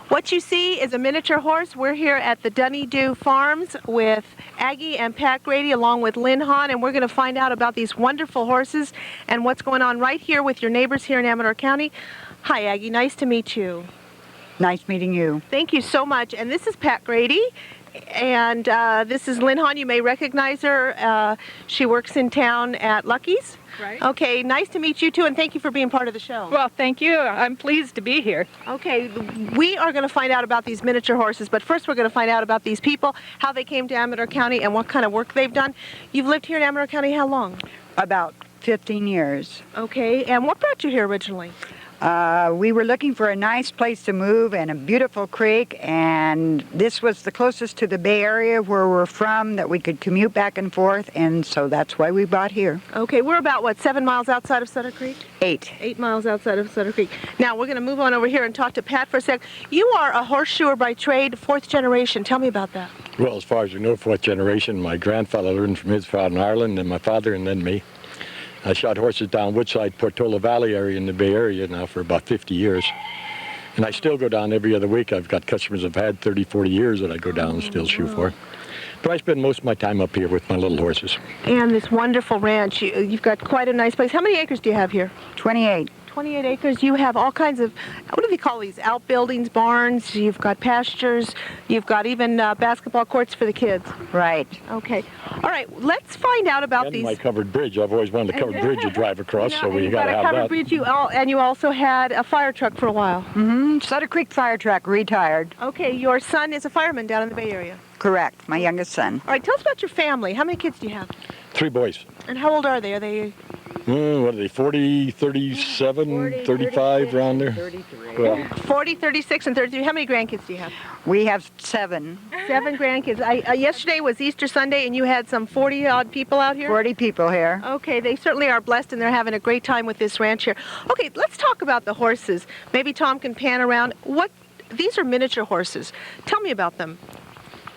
What you see is a miniature horse. We're here at the Dunedoo Farms with Aggie and Pat Grady along with Lynn Hahn, and we're going to find out about these wonderful horses and what's going on right here with your neighbors here in Amador County. Hi, Aggie. Nice to meet you. Nice meeting you. Thank you so much. And this is Pat Grady, and this is Lynn Hahn. You may recognize her. She works in town at Lucky's. Right. Okay, nice to meet you too, and thank you for being part of the show. Well, thank you. I'm pleased to be here. Okay, we are going to find out about these miniature horses, but first we're going to find out about these people, how they came to Amador County, and what kind of work they've done. You've lived here in Amador County how long? About 15 years. Okay, and what brought you here originally? We were looking for a nice place to move and a beautiful creek, and this was the closest to the Bay Area where we're from that we could commute back and forth, and so that's why we bought here. Okay, we're about, what, 7 miles outside of Sutter Creek? 8. 8 miles outside of Sutter Creek. Now, we're going to move on over here and talk to Pat for a sec. You are a horseshoer by trade, 4th generation. Tell me about that. Well, as far as we know, 4th generation. My grandfather learned from his father in Ireland, and my father, and then me. I shot horses down Woodside, Portola Valley area in the Bay Area now for about 50 years. And I still go down every other week. I've got customers I've had 30, 40 years that I go down and still shoe for. But I spend most of my time up here with my little horses. And this wonderful ranch, you've got quite a nice place. How many acres do you have here? 28. 28 acres. You have all kinds of, what do they call these, outbuildings, barns, you've got pastures, you've got even basketball courts for the kids. Right. Okay. All right, let's find out about And these. my covered bridge. I've always wanted a covered bridge to drive across, so we got to have covered that. bridge, and you also had a fire truck for a while. Mm-hmm. Sutter Creek Fire Truck, retired. Okay, your son is a fireman down in the Bay Area. Correct, my youngest son. All right, tell us about your family. How many kids do you have? 3 boys. And how old are they? Are they... What are they, 40, 37, 40, 35, 36, around there? 33. Well, 40, 36, and 33. How many grandkids do you have? We have 7. 7 grandkids. Yesterday was Easter Sunday, and you had some 40-odd people out here? 40 people here. Okay, they certainly are blessed, and they're having a great time with this ranch here. Okay, let's talk about the horses. Maybe Tom can pan around. These are miniature horses. Tell me about them.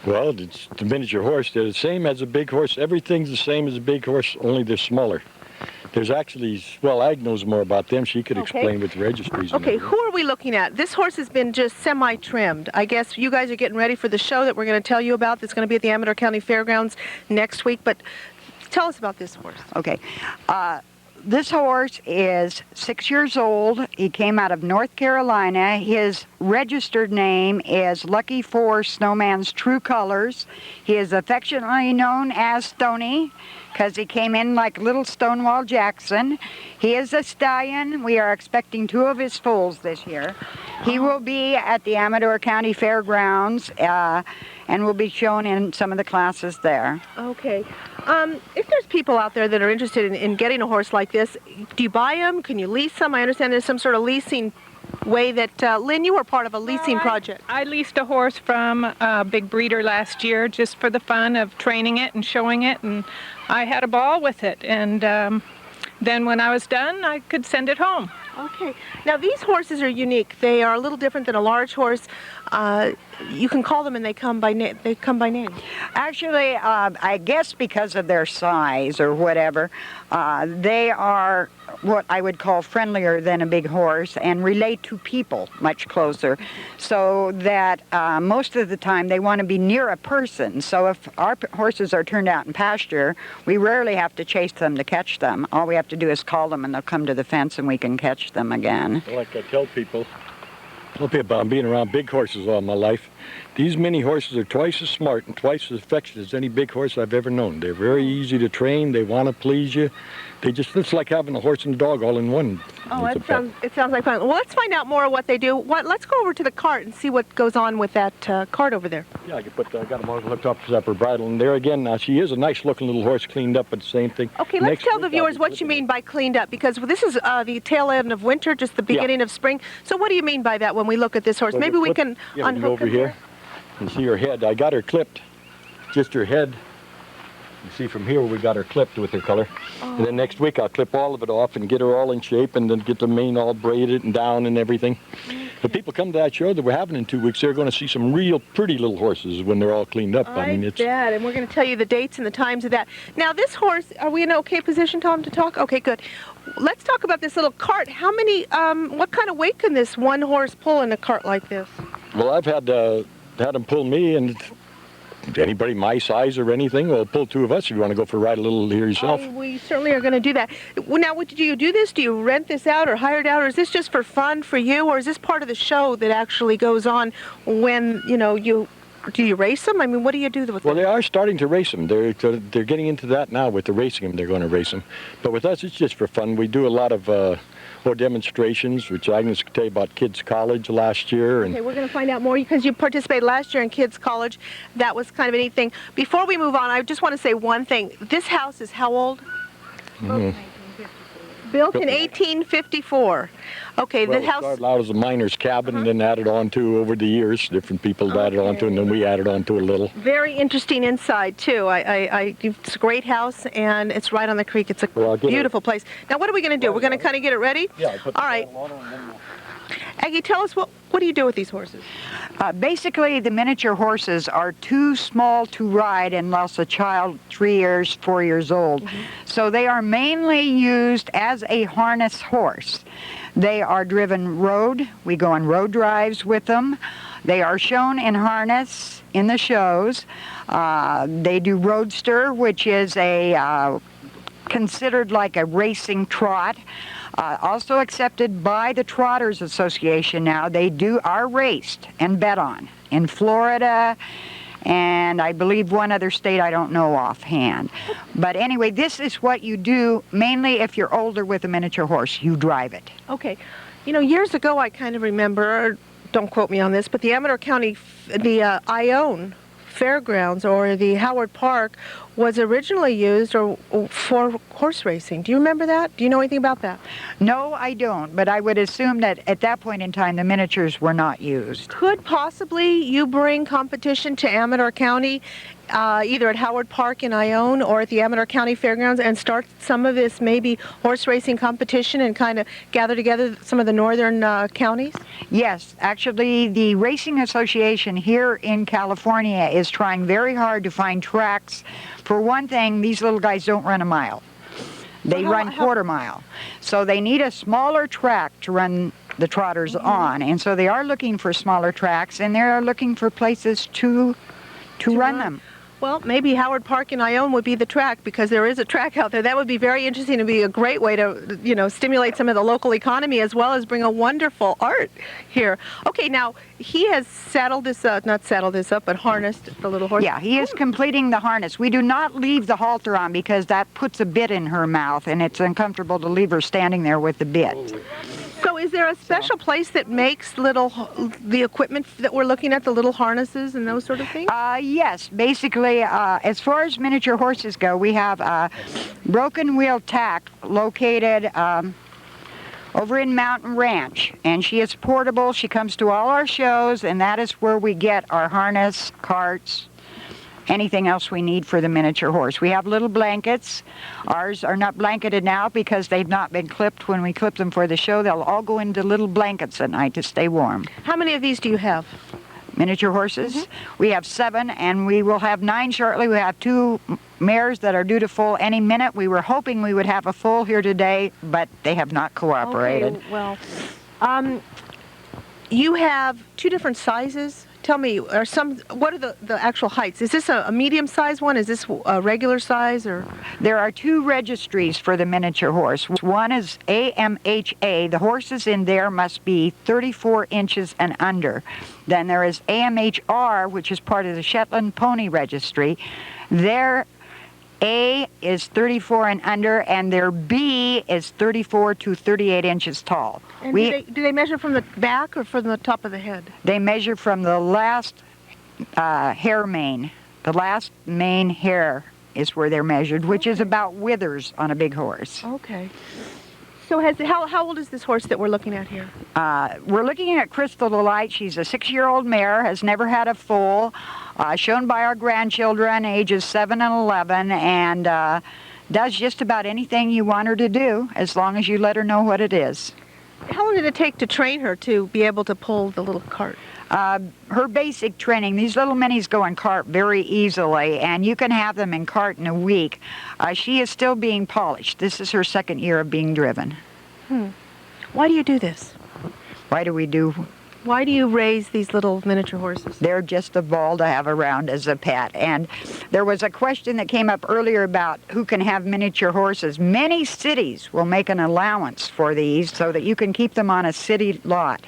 well, it's the miniature horse. They're the same as a big horse. Everything's the same as a big horse, only they're smaller. There's actually, well, Ag knows more about them. She could explain with the registries. Okay, who are we looking at? This horse has been just semi-trimmed. I guess you guys are getting ready for the show that we're going to tell you about that's going to be at the Amador County Fairgrounds next week. But tell us about this horse. Okay. This horse is 6 years old. He came out of North Carolina. His registered name is Lucky 4 Snowman's True Colors. He is affectionately known as Stoney because he came in like little Stonewall Jackson. He is a stallion. We are expecting 2 of his foals this year. He will be at the Amador County Fairgrounds and will be shown in some of the classes there. Okay. If there's people out there that are interested in getting a horse like this, do you buy them? Can you lease them? I understand there's some sort of leasing way that, Lynn, you were part of a leasing project. I leased a horse from a big breeder last year just for the fun of training it and showing it, and I had a ball with it. And then when I was done, I could send it home. Okay. Now, these horses are unique. They are a little different than a large horse. You can call them and they come by name. Actually, I guess because of their size or whatever, they are what I would call friendlier than a big horse and relate to people much closer. So that most of the time they want to be near a person. So if our horses are turned out in pasture, we rarely have to chase them to catch them. All we have to do is call them and they'll come to the fence and we can catch them again. Like I tell people about being around big horses all my life. These mini horses are twice as smart and twice as affectionate as any big horse I've ever known. They're very easy to train. They want to please you. It's like having a horse and a dog all in one. Oh, it sounds like fun. Well, let's find out more of what they do. Let's go over to the cart and see what goes on with that cart over there. Yeah, I got them all hooked up to her bridle. And there again, now she is a nice looking little horse, cleaned up, but the same thing. Okay, let's tell the viewers what you mean by cleaned up, because this is the tail end of winter, just the beginning of spring. So what do you mean by that when we look at this horse? So maybe we can unhook over here and see her head. I got her clipped, just her head. You see from here we got her clipped with her color. Oh. And then next week I'll clip all of it off and get her all in shape and then get the mane all braided and down and everything. Okay. If people come to that show that we're having in 2 weeks, they're going to see some real pretty little horses when they're all cleaned up. I mean, it's bad, and we're going to tell you the dates and the times of that. Now this horse, are we in an okay position, Tom, to talk? Okay, good. Let's talk about this little cart. How many, what kind of weight can this one horse pull in a cart like this? Well, I've had them pull me, and anybody my size or anything, well, pull two of us if you want to go for a ride a little here yourself. We certainly are going to do that. Well, now, do you do this? Do you rent this out or hire it out, or is this just for fun for you, or is this part of the show that actually goes on when, do you race them? I mean, what do you do with them? Well, they are starting to race them. They're getting into that now with the racing them. They're going to race them. But with us, it's just for fun. We do a lot of demonstrations, which Agnes could tell you about Kids College last year. Okay, we're going to find out more because you participated last year in Kids College. That was kind of a neat thing. Before we move on, I just want to say one thing. This house is how old? Mm-hmm. Built in 1854. Okay, well, the house started out as a miner's cabin, and then added on to over the years. Different people added on to, and then we added on to a little. Very interesting inside too. It's a great house, and it's right on the creek. It's a beautiful place. Now, what are we going to do? We're going to kind of get it ready. Yeah. All right. Aggie, tell us what do you do with these horses? Basically, the miniature horses are too small to ride unless a child 3 years, 4 years old. Mm-hmm. So they are mainly used as a harness horse. They are driven road. We go on road drives with them. They are shown in harness in the shows. They do roadster, which is considered like a racing trot. Also accepted by the Trotters Association now. They are raced and bet on in Florida, and I believe one other state I don't know offhand. But anyway, this is what you do mainly if you're older with a miniature horse. You drive it. Okay. Years ago I kind of remember, don't quote me on this, but the Amador County, the Ione Fairgrounds or the Howard Park was originally used for horse racing. Do you remember that? Do you know anything about that? No, I don't, but I would assume that at that point in time the miniatures were not used. Could possibly you bring competition to Amador County, either at Howard Park in Ione or at the Amador County Fairgrounds, and start some of this maybe horse racing competition and kind of gather together some of the northern counties? Yes, actually the Racing Association here in California is trying very hard to find tracks. For one thing, these little guys don't run a mile. They run quarter mile. So they need a smaller track to run the trotters on. And so they are looking for smaller tracks, and they are looking for places to run them. Well, maybe Howard Park in Ione would be the track, because there is a track out there. That would be very interesting. It would be a great way to, stimulate some of the local economy as well as bring a wonderful art here. Okay, now he has but harnessed the little horse. Yeah, he is completing the harness. We do not leave the halter on because that puts a bit in her mouth, and it's uncomfortable to leave her standing there with the bit. So is there a special place that makes the equipment that we're looking at, the little harnesses and those sort of things? Yes. Basically, as far as miniature horses go, we have Broken Wheel Tack located over in Mountain Ranch. And she is portable. She comes to all our shows, and that is where we get our harness, carts, anything else we need for the miniature horse. We have little blankets. Ours are not blanketed now because they've not been clipped. When we clip them for the show, they'll all go into little blankets at night to stay warm. How many of these do you have? Miniature horses? Mm-hmm. We have 7, and we will have 9 shortly. We have 2 mares that are due to foal any minute. We were hoping we would have a foal here today, but they have not cooperated. Okay, well, you have 2 different sizes. Tell me, what are the actual heights? Is this a medium-sized one? Is this a regular size? Or there are 2 registries for the miniature horse. One is AMHA. The horses in there must be 34 inches and under. Then there is AMHR, which is part of the Shetland Pony Registry. Their A is 34 and under, and their B is 34 to 38 inches tall. And do they measure from the back or from the top of the head? They measure from the last hair mane. The last mane hair is where they're measured, which is about withers on a big horse. Okay. So how old is this horse that we're looking at here? We're looking at Crystal Delight. She's a 6-year-old mare, has never had a foal, shown by our grandchildren, ages 7 and 11, and does just about anything you want her to do, as long as you let her know what it is. How long did it take to train her to be able to pull the little cart? Her basic training, these little minis go in cart very easily, and you can have them in cart in a week. She is still being polished. This is her 2nd year of being driven. Why do you do this? Why do we do Why do you raise these little miniature horses? They're just a ball to have around as a pet. And there was a question that came up earlier about who can have miniature horses. Many cities will make an allowance for these so that you can keep them on a city lot.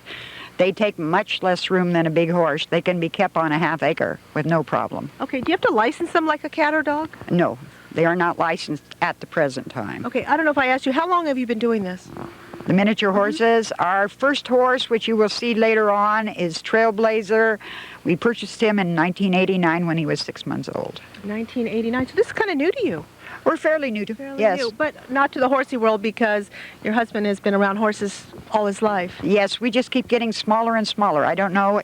They take much less room than a big horse. They can be kept on a half acre with no problem. Okay, do you have to license them like a cat or dog? No, they are not licensed at the present time. Okay, I don't know if I asked you, how long have you been doing this? The miniature horses, our first horse, which you will see later on, is Trailblazer. We purchased him in 1989 when he was 6 months old. 1989, so this is kind of new to you. We're fairly new to Fairly yes. new, but not to the horsey world because your husband has been around horses all his life. Yes, we just keep getting smaller and smaller. I don't know,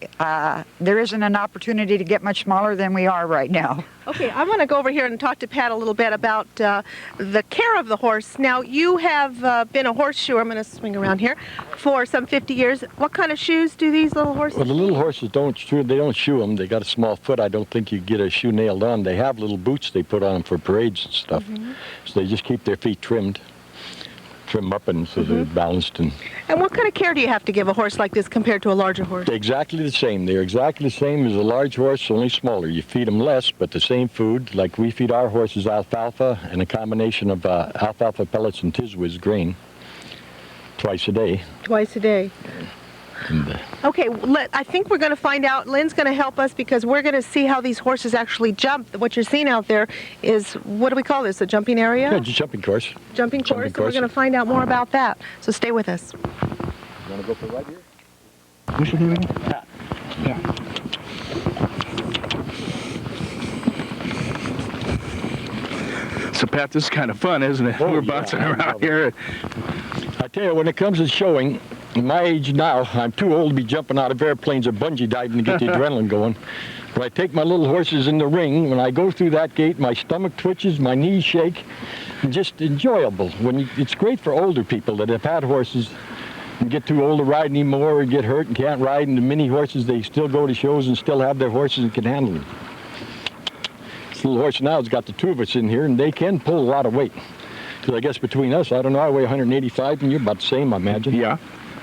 there isn't an opportunity to get much smaller than we are right now. Okay, I want to go over here and talk to Pat a little bit about the care of the horse. Now, you have been a horseshoer, I'm going to swing around here, for some 50 years. What kind of shoes do these little horses Well, the little need? horses don't shoe them. They got a small foot. I don't think you get a shoe nailed on. They have little boots they put on for parades and stuff. So they just keep their feet trim up and so they're balanced. And what kind of care do you have to give a horse like this compared to a larger horse? exactly the same. They're exactly the same as a large horse, only smaller. You feed them less, but the same food. Like we feed our horses alfalfa and a combination of alfalfa pellets and Tiz-Whiz grain twice a day. Twice a day. And, Okay, I think we're going to find out. Lynn's going to help us because we're going to see how these horses actually jump. What you're seeing out there is, what do we call this, a jumping area? yeah, just jumping course. Jumping course, and we're course. going to find out more about that. So stay with us. You want to go for a ride here? What's your name again? Pat. Yeah. So Pat, this is kind of fun, isn't it? Oh, We're yeah, bouncing I around love it. here. I tell you, when it comes to showing, at my age now, I'm too old to be jumping out of airplanes or bungee diving to get the adrenaline going. But I take my little horses in the ring. When I go through that gate, my stomach twitches, my knees shake. And just enjoyable. It's great for older people that have had horses and get too old to ride anymore or get hurt and can't ride. And the mini horses, they still go to shows and still have their horses and can handle them. This little horse now has got the two of us in here, and they can pull a lot of weight. Because I guess between us, I don't know, I weigh 185 and you're about the same, I imagine. Yeah.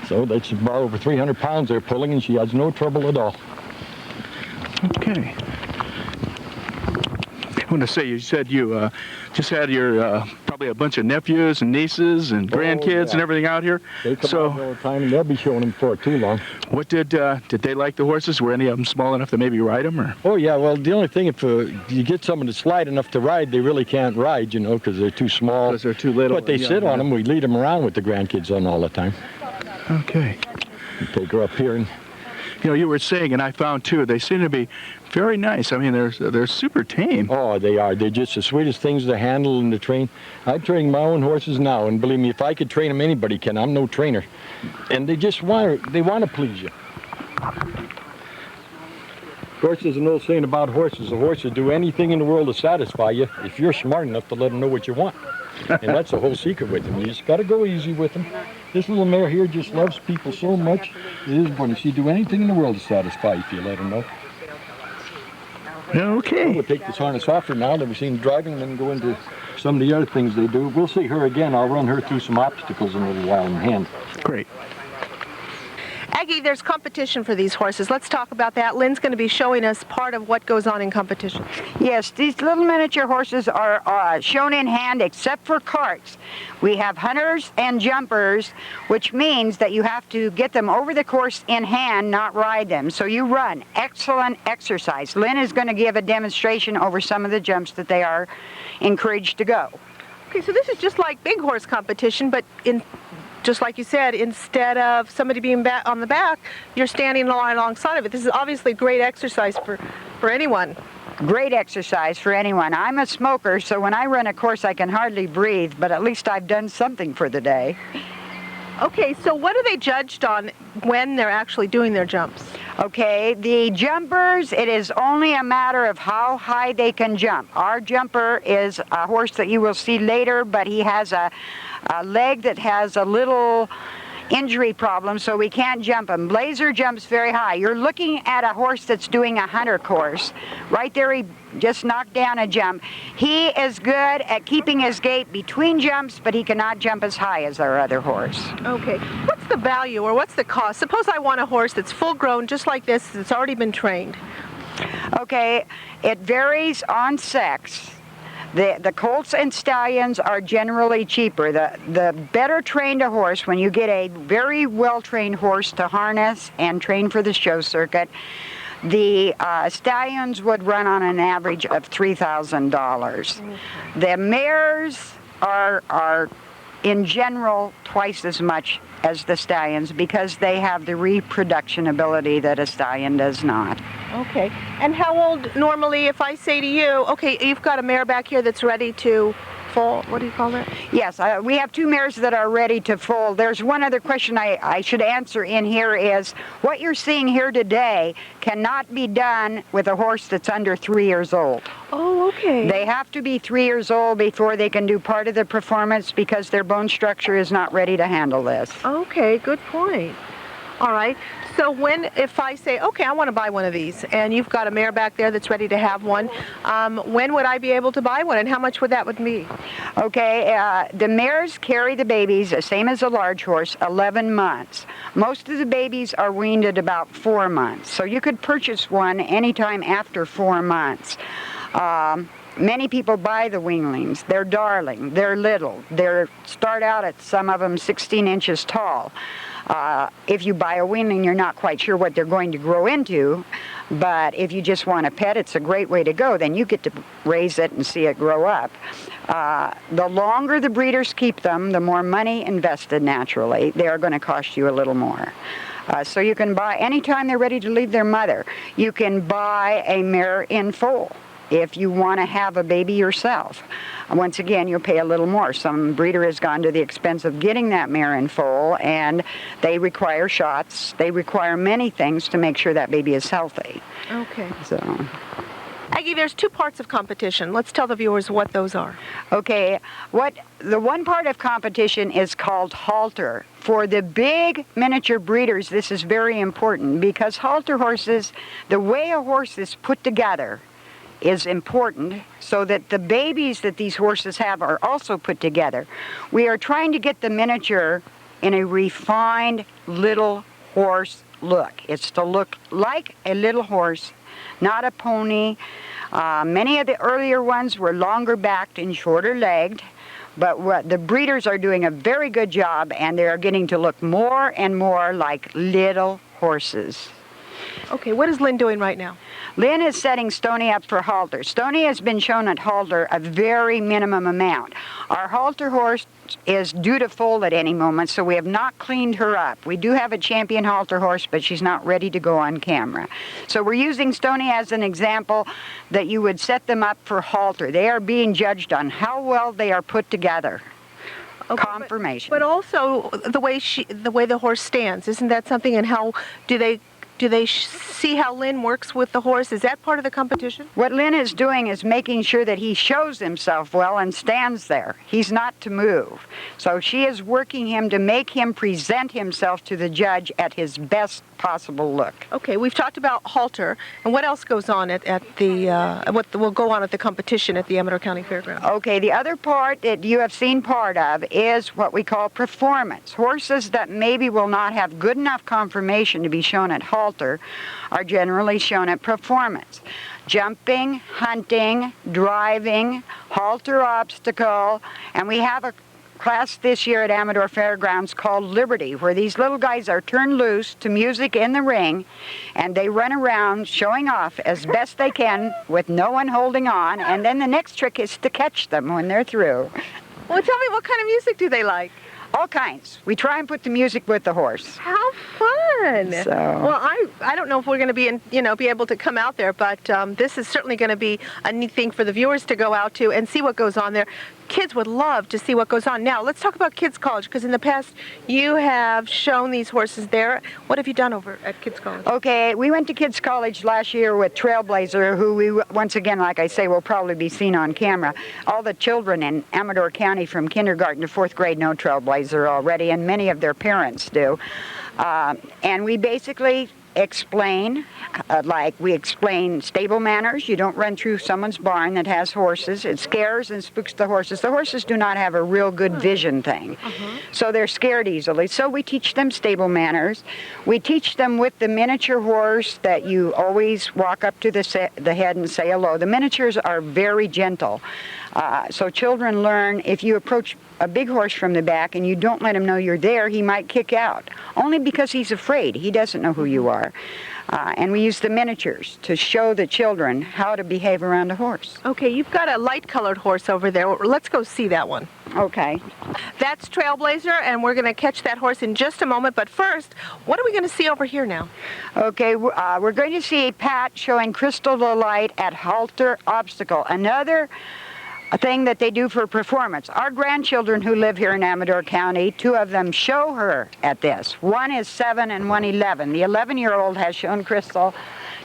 So that's about over 300 pounds they're pulling, and she has no trouble at all. Okay. I want to say, you said you just had your probably a bunch of nephews and nieces and grandkids yeah. and everything out here. They come out So, all the time, and they'll be showing them for too long. what did they like the horses? Were any of them small enough to maybe ride them, or? Oh, yeah, well, the only thing, if you get someone that's slight enough to ride, they really can't ride, because they're too small. Because they're too little. But they yeah, sit yeah. on them. We lead them around with the grandkids on all the time. Okay. They go up here and... You were saying, and I found too, they seem to be very nice. I mean, they're super tame. Oh, they are. They're just the sweetest things to handle and to train. I'm training my own horses now, and believe me, if I could train them, anybody can. I'm no trainer. And they just want to please you. Of course, there's an old saying about horses. A horse will do anything in the world to satisfy you if you're smart enough to let them know what you want. And that's the whole secret with them. You just got to go easy with them. This little mare here just loves people so much. It is funny. She'd do anything in the world to satisfy you if you let her know. Okay. We'll take this harness off her now that we've seen driving and then go into some of the other things they do. We'll see her again. I'll run her through some obstacles in a little while in hand. Great. Aggie, there's competition for these horses. Let's talk about that. Lynn's going to be showing us part of what goes on in competition. Yes, these little miniature horses are shown in hand except for carts. We have hunters and jumpers, which means that you have to get them over the course in hand, not ride them. So you run. Excellent exercise. Lynn is going to give a demonstration over some of the jumps that they are encouraged to go. Okay, so this is just like big horse competition, but just like you said, instead of somebody being on the back, you're standing alongside of it. This is obviously great exercise for anyone. Great exercise for anyone. I'm a smoker, so when I run a course I can hardly breathe, but at least I've done something for the day. Okay, so what are they judged on when they're actually doing their jumps? Okay, the jumpers, it is only a matter of how high they can jump. Our jumper is a horse that you will see later, but he has a leg that has a little injury problem, so we can't jump him. Blazer jumps very high. You're looking at a horse that's doing a hunter course. Right there, he just knocked down a jump. He is good at keeping his gait between jumps, but he cannot jump as high as our other horse. Okay, what's the value or what's the cost? Suppose I want a horse that's full grown, just like this, that's already been trained. Okay, it varies on sex. The colts and stallions are generally cheaper. The better trained a horse, when you get a very well-trained horse to harness and train for the show circuit, the stallions would run on an average of $3,000. The mares are in general twice as much as the stallions because they have the reproduction ability that a stallion does not. Okay. And how old normally, if I say to you, okay, you've got a mare back here that's ready to foal, what do you call that? Yes, we have two mares that are ready to foal. There's one other question I should answer in here is, what you're seeing here today cannot be done with a horse that's under 3 years old. Oh, okay. They have to be 3 years old before they can do part of the performance because their bone structure is not ready to handle this. Okay, good point. All right. So if I say, okay, I want to buy one of these, and you've got a mare back there that's ready to have one, when would I be able to buy one, and how much would that be? Okay, the mares carry the babies, the same as a large horse, 11 months. Most of the babies are weaned at about 4 months, so you could purchase one anytime after 4 months. Many people buy the weanlings. They're darling. They're little. They start out at some of them 16 inches tall. If you buy a weanling, you're not quite sure what they're going to grow into, but if you just want a pet, it's a great way to go. Then you get to raise it and see it grow up. The longer the breeders keep them, the more money invested naturally. They are going to cost you a little more. So you can buy, anytime they're ready to leave their mother, you can buy a mare in foal. If you want to have a baby yourself, once again, you'll pay a little more. Some breeder has gone to the expense of getting that mare in foal, and they require shots. They require many things to make sure that baby is healthy. Okay. So, Aggie, there's two parts of competition. Let's tell the viewers what those are. okay, the one part of competition is called halter. For the big miniature breeders, this is very important because halter horses, the way a horse is put together, is important so that the babies that these horses have are also put together. We are trying to get the miniature in a refined little horse look. It's to look like a little horse, not a pony. Many of the earlier ones were longer backed and shorter legged, but what the breeders are doing a very good job, and they are getting to look more and more like little horses. Okay, what is Lynn doing right now? Lynn is setting Stony up for halter. Stony has been shown at halter a very minimum amount. Our halter horse is due to foal at any moment, so we have not cleaned her up. We do have a champion halter horse, but she's not ready to go on camera. So we're using Stony as an example that you would set them up for halter. They are being judged on how well they are put together. Okay, Confirmation. But also the way the horse stands. Isn't that something? And how do they see how Lynn works with the horse? Is that part of the competition? What Lynn is doing is making sure that he shows himself well and stands there. He's not to move. So she is working him to make him present himself to the judge at his best possible look. Okay, we've talked about halter, and what else goes on at the what will go on at the competition at the Amador County Fairgrounds? Okay, the other part that you have seen part of is what we call performance. Horses that maybe will not have good enough conformation to be shown at halter are generally shown at performance. Jumping, hunting, driving, halter obstacle, and we have a class this year at Amador Fairgrounds called Liberty, where these little guys are turned loose to music in the ring, and they run around showing off as best they can with no one holding on, and then the next trick is to catch them when they're through. Well, tell me, what kind of music do they like? All kinds. We try and put the music with the horse. How fun! So. Well, I don't know if we're going to be able to come out there, but this is certainly going to be a neat thing for the viewers to go out to and see what goes on there. Kids would love to see what goes on. Now, let's talk about Kids College, because in the past you have shown these horses there. What have you done over at Kids College? Okay, we went to Kids College last year with Trailblazer, who we, once again, like I say, will probably be seen on camera. All the children in Amador County from kindergarten to 4th grade know Trailblazer already, and many of their parents do. And we basically explain, like we explain stable manners. You don't run through someone's barn that has horses. It scares and spooks the horses. The horses do not have a real good vision thing, so they're scared easily. So we teach them stable manners. We teach them with the miniature horse that you always walk up to the head and say hello. The miniatures are very gentle. So children learn if you approach a big horse from the back and you don't let him know you're there, he might kick out, only because he's afraid. He doesn't know who you are. And we use the miniatures to show the children how to behave around a horse. Okay, you've got a light-colored horse over there. Let's go see that one. Okay. That's Trailblazer, and we're going to catch that horse in just a moment. But first, what are we going to see over here now? Okay, we're going to see Pat showing Crystal the Light at Halter Obstacle. Another thing that they do for performance. Our grandchildren who live here in Amador County, 2 of them show her at this. One is 7 and one 11. The 11-year-old has shown Crystal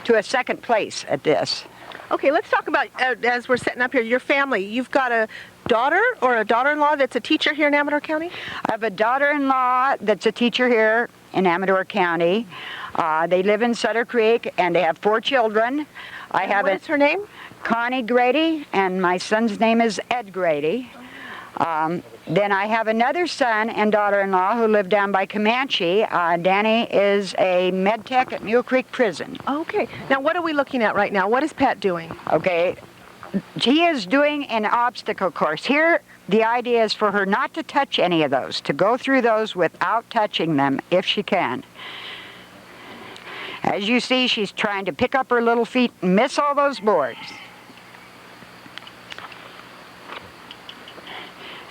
to a 2nd place at this. Okay, let's talk about, as we're setting up here, your family. You've got a daughter or a daughter-in-law that's a teacher here in Amador County? I have a daughter-in-law that's a teacher here in Amador County. They live in Sutter Creek, and they have 4 children. What is her name? Connie Grady, and my son's name is Ed Grady. Then I have another son and daughter-in-law who live down by Comanche. Danny is a med tech at Mule Creek Prison. Okay. Now, what are we looking at right now? What is Pat doing? Okay. He is doing an obstacle course. Here, the idea is for her not to touch any of those, to go through those without touching them if she can. As you see, she's trying to pick up her little feet and miss all those boards.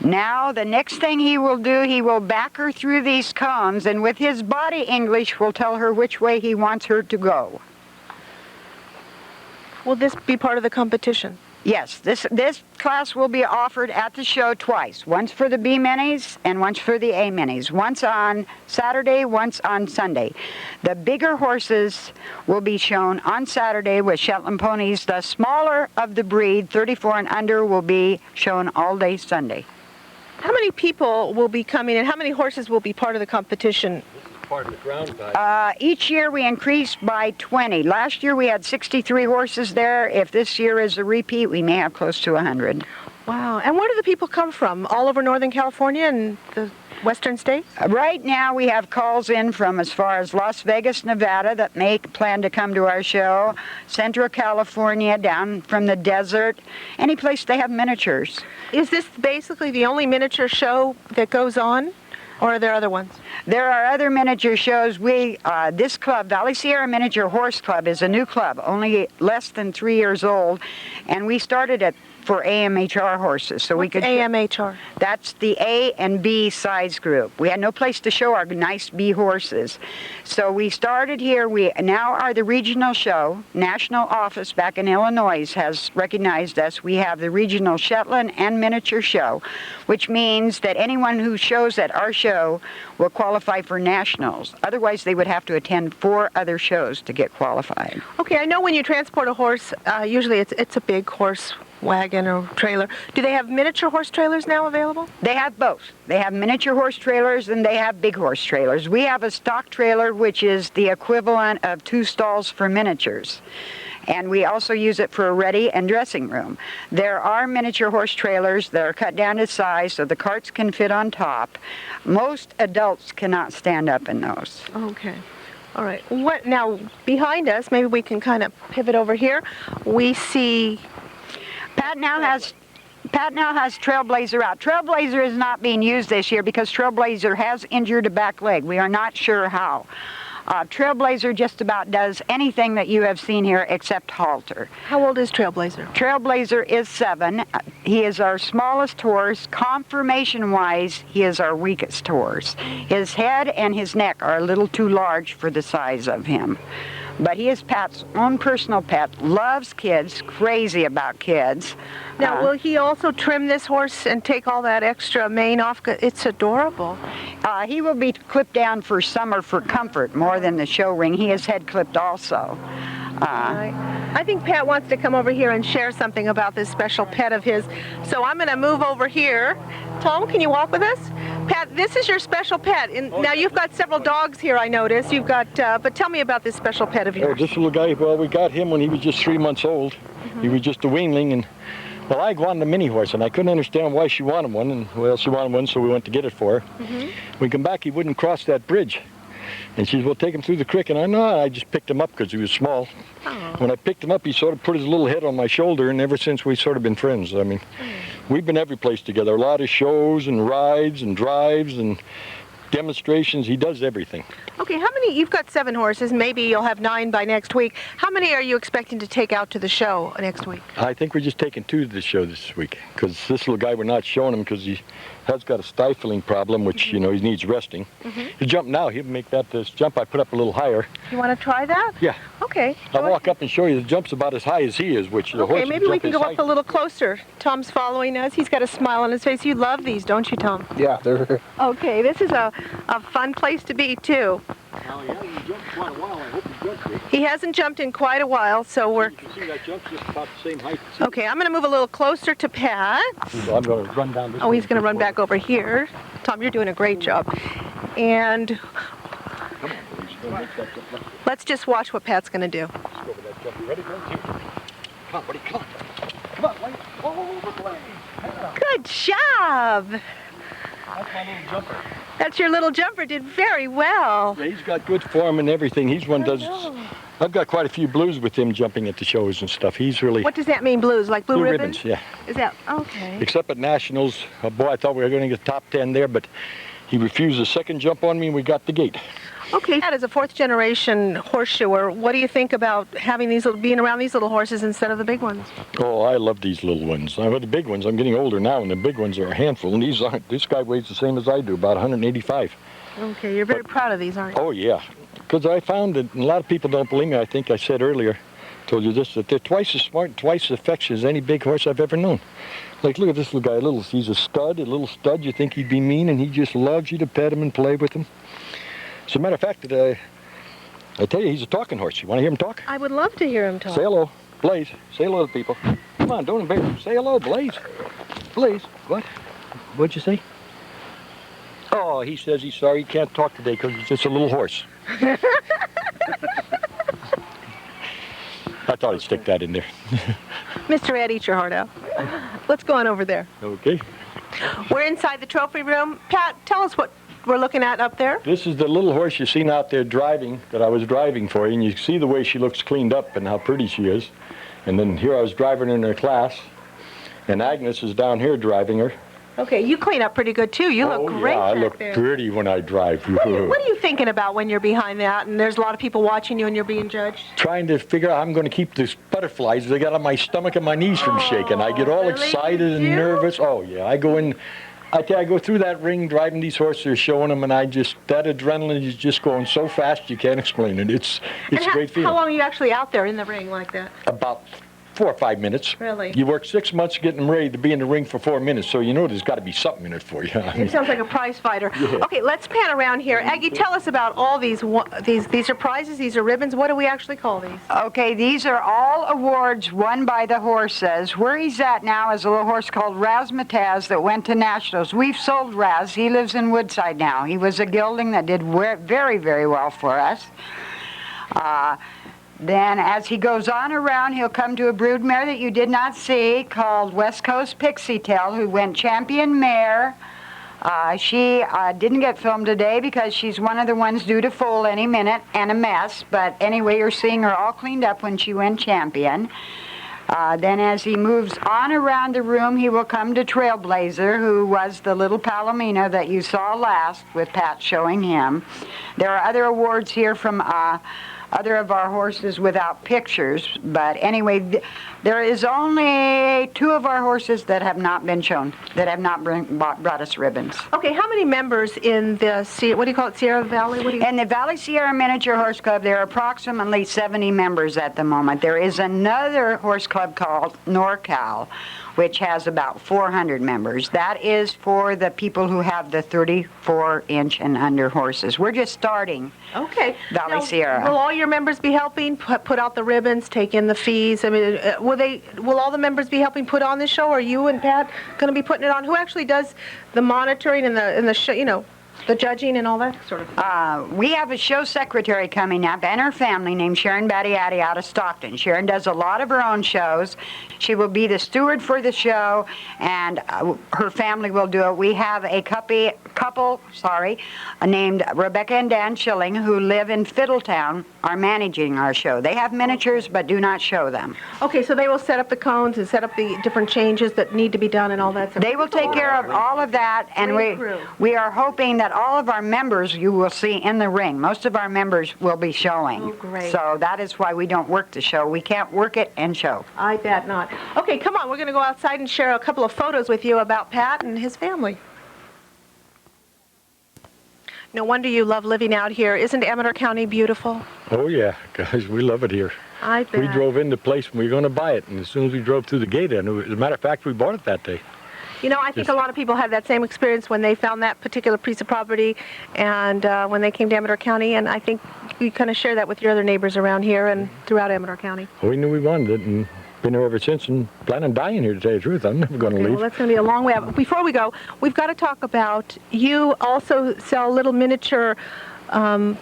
Now, the next thing he will do, he will back her through these cones, and with his body English will tell her which way he wants her to go. Will this be part of the competition? Yes, this class will be offered at the show twice. Once for the B minis and once for the A minis. Once on Saturday, once on Sunday. The bigger horses will be shown on Saturday with Shetland ponies. The smaller of the breed, 34 and under, will be shown all day Sunday. How many people will be coming and how many horses will be part of the competition? Part of the ground guide. Each year we increase by 20. Last year we had 63 horses there. If this year is a repeat, we may have close to 100. Wow. And where do the people come from? All over Northern California and the western states? Right now we have calls in from as far as Las Vegas, Nevada that may plan to come to our show, Central California, down from the desert, any place they have miniatures. Is this basically the only miniature show that goes on? Or are there other ones? There are other miniature shows. This club, Valley Sierra Miniature Horse Club, is a new club, only less than 3 years old, and we started it for AMHR horses. So we could AMHR? That's the A and B size group. We had no place to show our nice B horses. So we started here. We now are the regional show. National office back in Illinois has recognized us. We have the regional Shetland and miniature show, which means that anyone who shows at our show will qualify for nationals. Otherwise, they would have to attend 4 other shows to get qualified. Okay, I know when you transport a horse, usually it's a big horse wagon or trailer. Do they have miniature horse trailers now available? They have both. They have miniature horse trailers and they have big horse trailers. We have a stock trailer, which is the equivalent of 2 stalls for miniatures. And we also use it for a ready and dressing room. There are miniature horse trailers that are cut down to size so the carts can fit on top. Most adults cannot stand up in those. Okay. All right. What now, behind us, maybe we can kind of pivot over here. We see Pat now has Trailblazer out. Trailblazer is not being used this year because Trailblazer has injured a back leg. We are not sure how. Trailblazer just about does anything that you have seen here except halter. How old is Trailblazer? Trailblazer is 7. He is our smallest horse. Conformation-wise, he is our weakest horse. His head and his neck are a little too large for the size of him. But he is Pat's own personal pet, loves kids, crazy about kids. Now, will he also trim this horse and take all that extra mane off? It's adorable. He will be clipped down for summer for comfort more than the show ring. He is head clipped also. I think Pat wants to come over here and share something about this special pet of his. So I'm going to move over here Tom, can you walk with us? Pat, this is your special pet. Now you've got several dogs here, I notice. You've got, but tell me about this special pet of yours. Oh, this little guy, well, we got him when he was just 3 months old. He was just a weanling, and well, I wanted a mini horse, and I couldn't understand why she wanted one, and well, she wanted one, so we went to get it for her. When we come back, he wouldn't cross that bridge. And she said, well, take him through the creek. And I just picked him up because he was small. Oh. When I picked him up, he sort of put his little head on my shoulder, and ever since we've sort of been friends. I mean, we've been every place together. A lot of shows and rides and drives and demonstrations. He does everything. Okay, how many, you've got 7 horses, maybe you'll have 9 by next week. How many are you expecting to take out to the show next week? I think we're just taking 2 to the show this week, because this little guy, we're not showing him because he has got a stifling problem, which, you know, he needs resting. He'll jump now. He'll make this jump I put up a little higher. You want to try that? Yeah. Okay. I'll walk up and show you. The jump's about as high as he is, which the horse Okay, maybe we can go up a little closer. Tom's following us. He's got a smile on his face. You love these, don't you, Tom? Yeah, they're... Okay, this is a fun place to be, too. Now, he hasn't jumped quite a while. I hope he jumps it. He hasn't jumped in quite a while, so we're... You can see that jump's just about the same height. Okay, I'm going to move a little closer to Pat. So I'm going to run down this Oh, way. he's going to run back over here. Tom, you're doing a great job. And Come on, please. Don't make that jump left. let's just watch what Pat's going to do. Let's go over that jump. You ready? Go. Come on, buddy. Come on. Come on, Wayne. Over, Wayne. Good job. That's my little jumper. That's your little jumper. Did very well. Yeah, he's got good form and everything. He's one does. I've got quite a few blues with him jumping at the shows and stuff. He's really... What does that mean, blues? Like blue ribbons? Yeah. Is that... Okay. Except at Nationals, boy, I thought we were going to get top 10 there, but he refused a second jump on me and we got the gate. Okay, Pat, as a 4th-generation horseshoer, what do you think about having these, being around these little horses instead of the big ones? Oh, I love these little ones. The big ones, I'm getting older now, and the big ones are a handful, and these aren't. This guy weighs the same as I do, about 185. Okay, you're very proud of these, aren't you? Oh, yeah. Because I found that, and a lot of people don't believe me, I think I said earlier, told you this, that they're twice as smart and twice as affectionate as any big horse I've ever known. Like, look at this little guy, he's a little stud. You think he'd be mean, and he just loves you to pet him and play with him. As a matter of fact, I tell you, he's a talking horse. You want to hear him talk? I would love to hear him talk. Say hello, Blaze. Say hello to people. Come on, don't embarrass him. Say hello, Blaze. Blaze, what? What'd you say? Oh, he says he's sorry he can't talk today because he's just a little horse. I thought I'd stick that in there. Mr. Ed, eat your heart out. Let's go on over there. Okay. We're inside the trophy room. Pat, tell us what we're looking at up there. This is the little horse you've seen out there driving, that I was driving for you, and you see the way she looks cleaned up and how pretty she is. And then here I was driving in her class, and Agnes is down here driving her. Okay, you clean up pretty good too. You look great yeah, I back look there. pretty when I drive. What are you thinking about when you're behind that and there's a lot of people watching you and you're being judged? Trying to figure out how I'm going to keep these butterflies they got on my stomach and my knees from shaking. I get all really? excited and nervous. Oh, yeah, I go in. I go through that ring driving these horses, showing them, and that adrenaline is just going so fast you can't explain it. It's a great feeling. How long are you actually out there in the ring like that? About 4 or 5 minutes. Really? You work 6 months getting them ready to be in the ring for 4 minutes, so you know there's got to be something in it for you. It sounds like a prize fighter. Yeah. Okay, let's pan around here. Aggie, tell us about all these are prizes, these are ribbons. What do we actually call these? Okay, these are all awards won by the horses. Where he's at now is a little horse called Razzmatazz that went to Nationals. We've sold Raz. He lives in Woodside now. He was a gelding that did very, very well for us. Then as he goes on around, he'll come to a broodmare that you did not see called West Coast Pixie Tail, who went champion mare. She didn't get filmed today because she's one of the ones due to foal any minute and a mess. But anyway, you're seeing her all cleaned up when she went champion. Then as he moves on around the room, he will come to Trailblazer, who was the little Palomino that you saw last with Pat showing him. There are other awards here from other of our horses without pictures, but anyway, there is only 2 of our horses that have not been shown, that have not brought us ribbons. Okay, how many members in the, what do you call it, Sierra Valley? In the Valley Sierra Miniature Horse Club, there are approximately 70 members at the moment. There is another horse club called NorCal, which has about 400 members. That is for the people who have the 34-inch and under horses. We're just starting Okay. Valley Sierra. Will all your members be helping put out the ribbons, take in the fees? I mean, will all the members be helping put on the show? Or are you and Pat going to be putting it on? Who actually does the monitoring and the show, the judging and all that sort of thing? We have a show secretary coming up and her family named Sharon Battiati out of Stockton. Sharon does a lot of her own shows. She will be the steward for the show, and her family will do it. We have a couple named Rebecca and Dan Schilling who live in Fiddletown are managing our show. They have miniatures but do not show them. Okay, so they will set up the cones and set up the different changes that need to be done and all that stuff. They will take care of all of that, and we are hoping that all of our members you will see in the ring. Most of our members will be showing. Oh, great. So that is why we don't work the show. We can't work it and show. I bet not. Okay, come on. We're going to go outside and share a couple of photos with you about Pat and his family. No wonder you love living out here. Isn't Amador County beautiful? Oh, yeah, guys, we love it here. I bet. We drove in the place when we were going to buy it, and as soon as we drove through the gate, as a matter of fact, we bought it that day. I think a lot of people had that same experience when they found that particular piece of property and when they came to Amador County, and I think you kind of share that with your other neighbors around here and throughout Amador County. Well, we knew we wanted it, and been here ever since, and plan on dying here, to tell you the truth. I'm never going to leave. Well, that's going to be a long way. Before we go, we've got to talk about, you also sell little miniature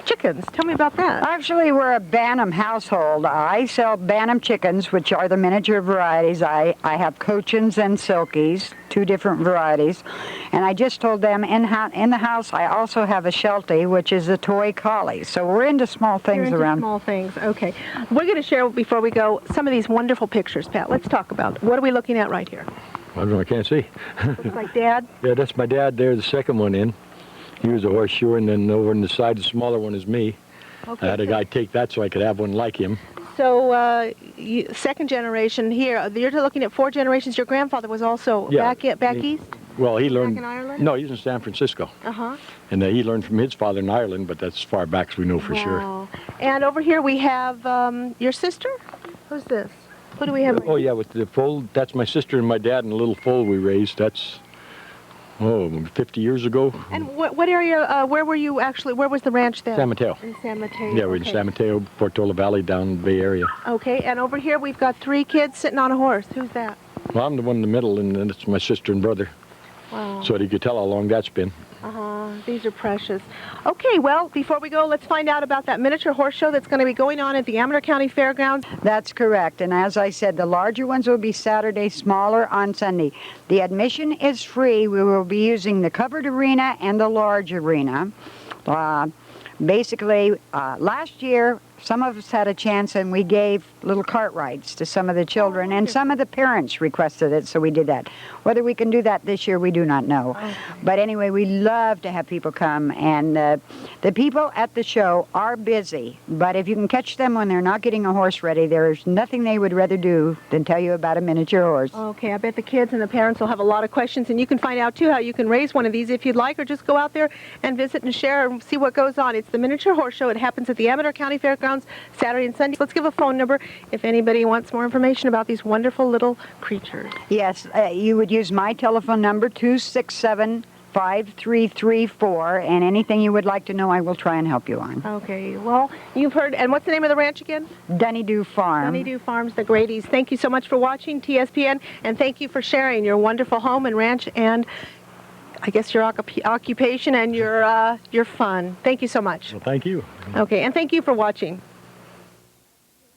chickens. Tell me about that. Actually, we're a Bantam household. I sell Bantam Chickens, which are the miniature varieties. I have Cochins and Silkies, 2 different varieties. And I just told them in the house I also have a Sheltie, which is a toy collie. So we're into small things around. Small things. Okay. We're going to share, before we go, some of these wonderful pictures, Pat. Let's talk about it. What are we looking at right here? I don't know, I can't see. Looks like Dad. Yeah, that's my dad there, the second one in. He was a horseshoer, and then over on the side, the smaller one is me. Okay, I had a guy take that so I could have one like him. So, second generation here. You're looking at 4 generations. Your grandfather was also back east? Well, he learned... Back in Ireland? No, he was in San Francisco. Uh-huh. And he learned from his father in Ireland, but that's as far back as we know for sure. And over here we have your sister? Who's this? Who do we have? Oh, yeah, with the foal, that's my sister and my dad and the little foal we raised. That's... 50 years ago. And what area, where were you actually, where was the ranch then? San Mateo. In San Mateo. Yeah, we're in San Mateo, Portola Valley, down in the Bay Area. Okay, and over here we've got 3 kids sitting on a horse. Who's that? Well, I'm the one in the middle, and then it's my sister and brother. Wow. So you could tell how long that's been. These are precious. Okay, well, before we go, let's find out about that miniature horse show that's going to be going on at the Amador County Fairgrounds. That's correct. And as I said, the larger ones will be Saturday, smaller on Sunday. The admission is free. We will be using the covered arena and the large arena. Basically, last year, some of us had a chance and we gave little cart rides to some of the children, and some of the parents requested it, so we did that. Whether we can do that this year, we do not know. But anyway, we love to have people come, and the people at the show are busy, but if you can catch them when they're not getting a horse ready, there's nothing they would rather do than tell you about a miniature horse. Okay, I bet the kids and the parents will have a lot of questions, and you can find out, too, how you can raise one of these if you'd like, or just go out there and visit and share and see what goes on. It's the Miniature Horse Show. It happens at the Amador County Fairgrounds Saturday and Sunday. Let's give a phone number if anybody wants more information about these wonderful little creatures. Yes, you would use my telephone number, 267-5334, and anything you would like to know, I will try and help you on. Okay, well, you've heard, and what's the name of the ranch again? Dunedoo Farm. Dunedoo Farms, the Gradys. Thank you so much for watching TSPN, and thank you for sharing your wonderful home and ranch and I guess your occupation and your fun. Thank you so much. Well, thank you. Okay, and thank you for watching.